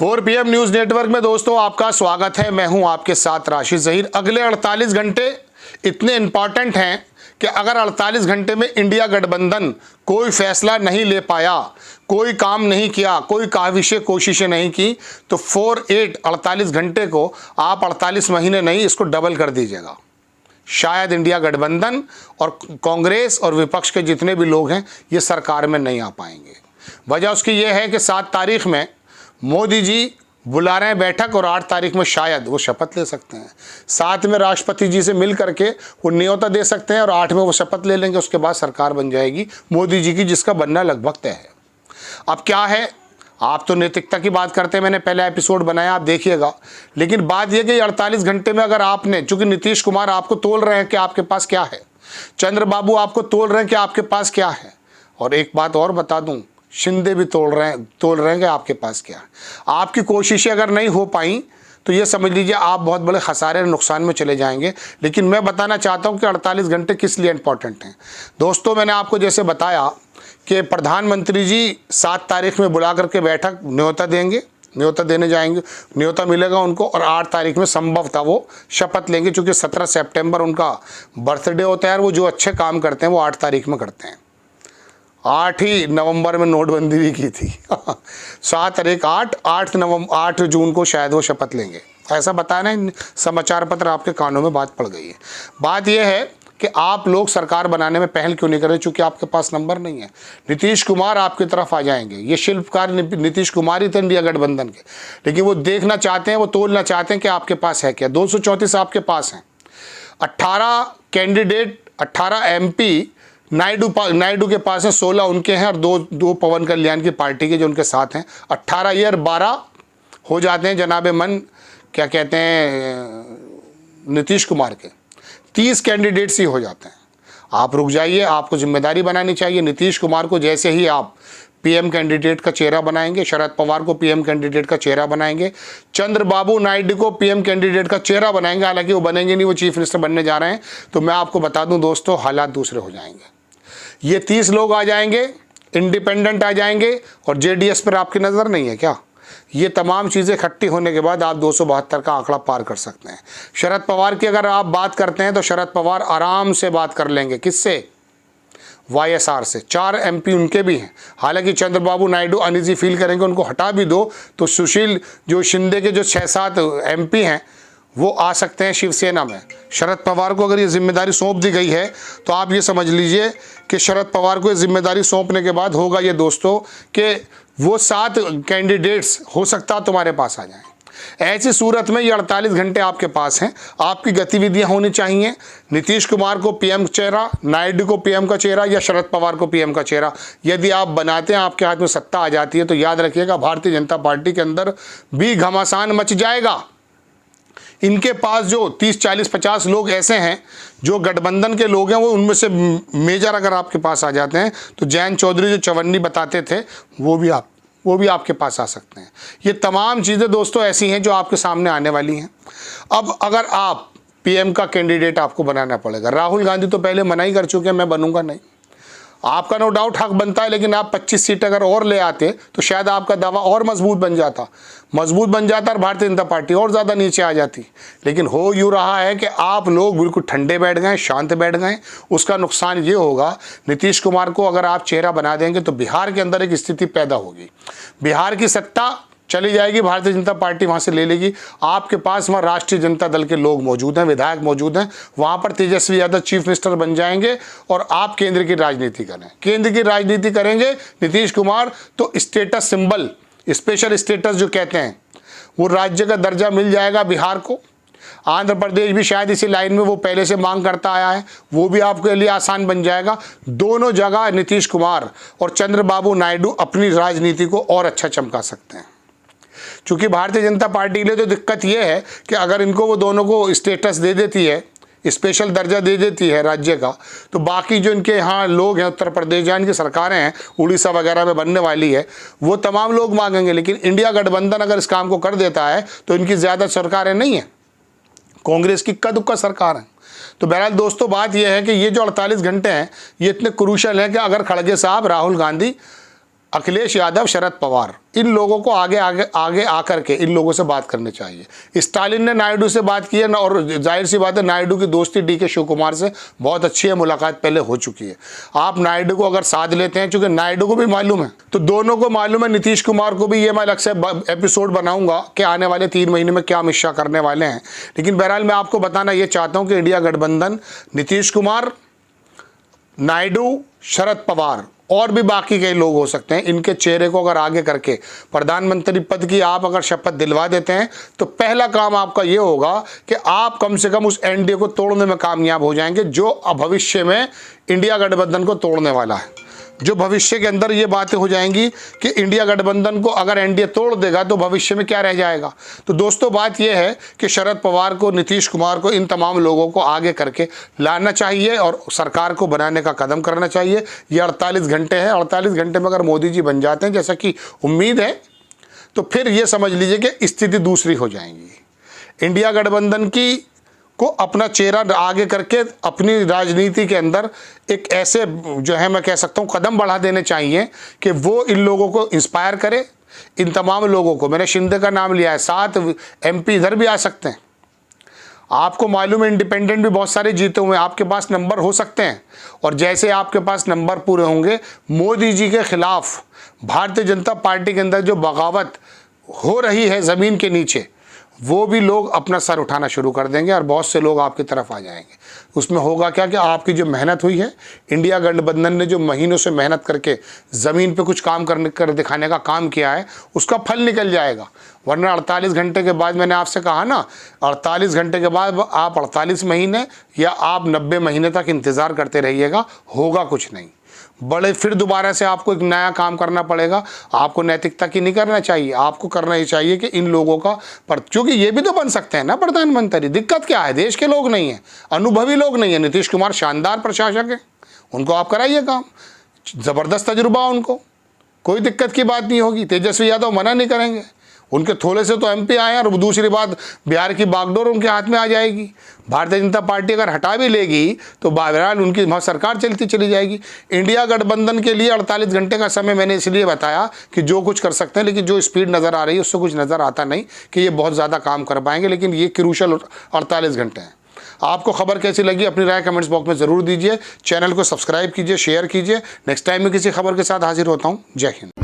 4 PM news network में दोस्तों आपका स्वागत है। मैं हूं आपके साथ राशिद ज़हीर। अगले 48 घंटे इतने इंपॉर्टेंट हैं कि अगर 48 घंटे में इंडिया गठबंधन कोई फैसला नहीं ले पाया, कोई काम नहीं किया, कोई काविशें कोशिशें नहीं की, तो 48 घंटे को आप 48 महीने नहीं, इसको डबल कर दीजिएगा। शायद इंडिया गठबंधन और कांग्रेस और विपक्ष के जितने भी लोग हैं ये सरकार में नहीं आ पाएंगे। वजह उसकी ये है कि 7 तारीख में मोदी जी बुला रहे हैं बैठक और 8 तारीख में शायद वो शपथ ले सकते हैं। 7 में राष्ट्रपति जी से मिल करके वो न्योता दे सकते हैं और 8 में वो शपथ ले लेंगे। उसके बाद सरकार बन जाएगी मोदी जी की, जिसका बनना लगभग तय है। अब क्या है, आप तो नैतिकता की बात करते हैं, मैंने पहला एपिसोड बनाया, आप देखिएगा। लेकिन बात यह कि 48 घंटे में अगर आपने, चूंकि नीतीश कुमार आपको तोल रहे हैं कि आपके पास क्या है, चंद्रबाबू आपको तोल रहे हैं कि आपके पास क्या है, और एक बात और बता दूं, शिंदे भी तोल रहे हैं कि आपके पास क्या है। आपकी कोशिशें अगर नहीं हो पाई तो ये समझ लीजिए आप बहुत बड़े खसारे नुकसान में चले जाएंगे। लेकिन मैं बताना चाहता हूं कि 48 घंटे किस लिए इंपॉर्टेंट हैं। दोस्तों, मैंने आपको जैसे बताया कि प्रधानमंत्री जी 7 तारीख में बुला करके बैठक न्योता देंगे, न्योता देने जाएंगे, न्योता मिलेगा उनको, और 8 तारीख में संभवतः वो शपथ लेंगे। चूँकि 17 सितंबर उनका बर्थडे होता है, वो जो अच्छे काम करते हैं वो 8 तारीख में करते हैं। 8 ही नवंबर में नोटबंदी भी की थी 7 तारीख 8 जून को शायद वो शपथ लेंगे, ऐसा बताया ना, समाचार पत्र आपके कानों में बात पड़ गई है। बात यह है कि आप लोग सरकार बनाने में पहल क्यों नहीं कर रहे, चूँकि आपके पास नंबर नहीं है। नीतीश कुमार आपकी तरफ आ जाएंगे, ये शिल्पकार नीतीश कुमार ही थे इंडिया गठबंधन के, लेकिन वो देखना चाहते हैं, वो तोलना चाहते हैं कि आपके पास है क्या। 234 आपके पास हैं, 18 कैंडिडेट, 18 MP नायडू के पास है, 16 उनके हैं, और दो पवन कल्याण की पार्टी के जो उनके साथ हैं। 18 ये और 12 हो जाते हैं जनाबे मन, क्या कहते हैं, नीतीश कुमार के। 30 कैंडिडेट्स ही हो जाते हैं। आप रुक जाइए, आपको जिम्मेदारी बनानी चाहिए। नीतीश कुमार को जैसे ही आप PM कैंडिडेट का चेहरा बनाएंगे, शरद पवार को PM कैंडिडेट का चेहरा बनाएंगे, चंद्रबाबू नायडू को PM कैंडिडेट का चेहरा बनाएंगे, हालांकि वो बनेंगे नहीं, वो चीफ मिनिस्टर बनने जा रहे हैं, तो मैं आपको बता दूं दोस्तों, हालात दूसरे हो जाएंगे। ये 30 लोग आ जाएंगे, इंडिपेंडेंट आ जाएंगे, और JDS पर आपकी नज़र नहीं है क्या? ये तमाम चीज़ें इकट्ठी होने के बाद आप 272 का आंकड़ा पार कर सकते हैं। शरद पवार की अगर आप बात करते हैं तो शरद पवार आराम से बात कर लेंगे, किससे? YSR से। 4 MP उनके भी हैं। हालांकि चंद्रबाबू नायडू अनईजी फील करेंगे, उनको हटा भी दो तो सुशील जो शिंदे के जो 6-7 MP हैं वो आ सकते हैं शिवसेना में। शरद पवार को अगर ये जिम्मेदारी सौंप दी गई है तो आप ये समझ लीजिए कि शरद पवार को ये जिम्मेदारी सौंपने के बाद होगा ये दोस्तों कि वो 7 कैंडिडेट्स हो सकता है तुम्हारे पास आ जाएं। ऐसी सूरत में ये 48 घंटे आपके पास हैं, आपकी गतिविधियां होनी चाहिए। नीतीश कुमार को PM चेहरा, नायडू को PM का चेहरा, या शरद पवार को PM का चेहरा यदि आप बनाते हैं, आपके हाथ में सत्ता आ जाती है, तो याद रखिएगा भारतीय जनता पार्टी के अंदर भी घमासान मच जाएगा। इनके पास जो 30, 40, 50 लोग ऐसे हैं जो गठबंधन के लोग हैं, वो उनमें से मेजर अगर आपके पास आ जाते हैं तो जयंत चौधरी जो चवन्नी बताते थे वो भी आपके पास आ सकते हैं। ये तमाम चीज़ें दोस्तों ऐसी हैं जो आपके सामने आने वाली हैं। अब अगर आप PM का कैंडिडेट आपको बनाना पड़ेगा। राहुल गांधी तो पहले मना ही कर चुके हैं, मैं बनूंगा नहीं। आपका नो डाउट हक बनता है, लेकिन आप 25 सीट अगर और ले आते तो शायद आपका दावा और मजबूत बन जाता और भारतीय जनता पार्टी और ज़्यादा नीचे आ जाती। लेकिन हो यूँ रहा है कि आप लोग बिल्कुल ठंडे बैठ गए, शांत बैठ गए। उसका नुकसान ये होगा, नीतीश कुमार को अगर आप चेहरा बना देंगे तो बिहार के अंदर एक स्थिति पैदा होगी, बिहार की सत्ता चली जाएगी, भारतीय जनता पार्टी वहाँ से ले लेगी। आपके पास वहाँ राष्ट्रीय जनता दल के लोग मौजूद हैं, विधायक मौजूद हैं, वहाँ पर तेजस्वी यादव चीफ मिनिस्टर बन जाएंगे और आप केंद्र की राजनीति करेंगे नीतीश कुमार, तो स्टेटस सिंबल, स्पेशल स्टेटस जो कहते हैं, वो राज्य का दर्जा मिल जाएगा बिहार को। आंध्र प्रदेश भी शायद इसी लाइन में वो पहले से मांग करता आया है, वो भी आपके लिए आसान बन जाएगा। दोनों जगह नीतीश कुमार और चंद्रबाबू नायडू अपनी राजनीति को और अच्छा चमका सकते हैं। चूंकि भारतीय जनता पार्टी के लिए तो दिक्कत यह है कि अगर इनको वो दोनों को स्टेटस दे देती है, स्पेशल दर्जा दे देती है राज्य का, तो बाकी जो इनके यहाँ लोग हैं, उत्तर प्रदेश जहाँ इनकी सरकारें हैं, उड़ीसा वगैरह में बनने वाली है, वो तमाम लोग मांगेंगे। लेकिन इंडिया गठबंधन अगर इस काम को कर देता है तो इनकी ज़्यादा सरकारें नहीं हैं, कांग्रेस की इक्का दुक्का सरकार है। तो बहरहाल दोस्तों बात यह है कि ये जो 48 घंटे हैं ये इतने क्रूशल हैं कि अगर खड़गे साहब, राहुल गांधी अखिलेश यादव, शरद पवार, इन लोगों को आगे आगे आगे आकर के इन लोगों से बात करनी चाहिए। स्टालिन ने नायडू से बात की है और जाहिर सी बात है नायडू की दोस्ती DK शिव कुमार से बहुत अच्छी है, मुलाकात पहले हो चुकी है। आप नायडू को अगर साथ लेते हैं, चूंकि नायडू को भी मालूम है, तो दोनों को मालूम है, नीतीश कुमार को भी, ये मैं अलग से एपिसोड बनाऊंगा कि आने वाले 3 महीने में क्या अमित शाह करने वाले हैं। लेकिन बहरहाल मैं आपको बताना ये चाहता हूँ कि इंडिया गठबंधन नीतीश कुमार, नायडू, शरद पवार और भी बाकी कई लोग हो सकते हैं, इनके चेहरे को अगर आगे करके प्रधानमंत्री पद की आप अगर शपथ दिलवा देते हैं तो पहला काम आपका ये होगा कि आप कम से कम उस NDA को तोड़ने में कामयाब हो जाएंगे जो भविष्य में इंडिया गठबंधन को तोड़ने वाला है। जो भविष्य के अंदर ये बातें हो जाएंगी कि इंडिया गठबंधन को अगर NDA तोड़ देगा तो भविष्य में क्या रह जाएगा। तो दोस्तों बात यह है कि शरद पवार को, नीतीश कुमार को, इन तमाम लोगों को आगे करके लाना चाहिए और सरकार को बनाने का कदम करना चाहिए। ये 48 घंटे हैं, 48 घंटे में अगर मोदी जी बन जाते हैं जैसा कि उम्मीद है, तो फिर ये समझ लीजिए कि स्थिति दूसरी हो जाएंगी। इंडिया गठबंधन की को अपना चेहरा आगे करके अपनी राजनीति के अंदर एक ऐसे जो है मैं कह सकता हूँ कदम बढ़ा देने चाहिए कि वो इन लोगों को इंस्पायर करे। इन तमाम लोगों को, मैंने शिंदे का नाम लिया है, 7 MP इधर भी आ सकते हैं। आपको मालूम है इंडिपेंडेंट भी बहुत सारे जीते हुए हैं, आपके पास नंबर हो सकते हैं। और जैसे आपके पास नंबर पूरे होंगे, मोदी जी के खिलाफ भारतीय जनता पार्टी के अंदर जो बगावत हो रही है ज़मीन के नीचे, वो भी लोग अपना सर उठाना शुरू कर देंगे और बहुत से लोग आपकी तरफ आ जाएंगे। उसमें होगा क्या कि आपकी जो मेहनत हुई है, इंडिया गठबंधन ने जो महीनों से मेहनत करके ज़मीन पे कुछ काम कर दिखाने का काम किया है, उसका फल निकल जाएगा। वरना 48 घंटे के बाद, मैंने आपसे कहा ना, 48 घंटे के बाद आप 48 महीने या आप 90 महीने तक इंतज़ार करते रहिएगा, होगा कुछ नहीं। बड़े फिर दोबारा से आपको एक नया काम करना पड़ेगा। आपको नैतिकता की नहीं करना चाहिए, आपको करना ही चाहिए कि इन लोगों का क्योंकि ये भी तो बन सकते हैं ना प्रधानमंत्री। दिक्कत क्या है, देश के लोग नहीं हैं, अनुभवी लोग नहीं है। नीतीश कुमार शानदार प्रशासक है, उनको आप कराइए काम, ज़बरदस्त तजुर्बा उनको, कोई दिक्कत की बात नहीं होगी। तेजस्वी यादव मना नहीं करेंगे, उनके थोड़े से तो MP आए हैं। और दूसरी बात, बिहार की बागडोर उनके हाथ में आ जाएगी। भारतीय जनता पार्टी अगर हटा भी लेगी तो बहरहाल उनकी वहाँ सरकार चलती चली जाएगी। इंडिया गठबंधन के लिए 48 घंटे का समय मैंने इसलिए बताया कि जो कुछ कर सकते हैं, लेकिन जो स्पीड नज़र आ रही है उससे कुछ नज़र आता नहीं कि ये बहुत ज़्यादा काम कर पाएंगे। लेकिन ये क्रूशल 48 घंटे हैं। आपको खबर कैसी लगी अपनी राय कमेंट्स बॉक्स में ज़रूर दीजिए। चैनल को सब्सक्राइब कीजिए, शेयर कीजिए। नेक्स्ट टाइम में किसी खबर के साथ हाजिर होता हूँ। जय हिंद।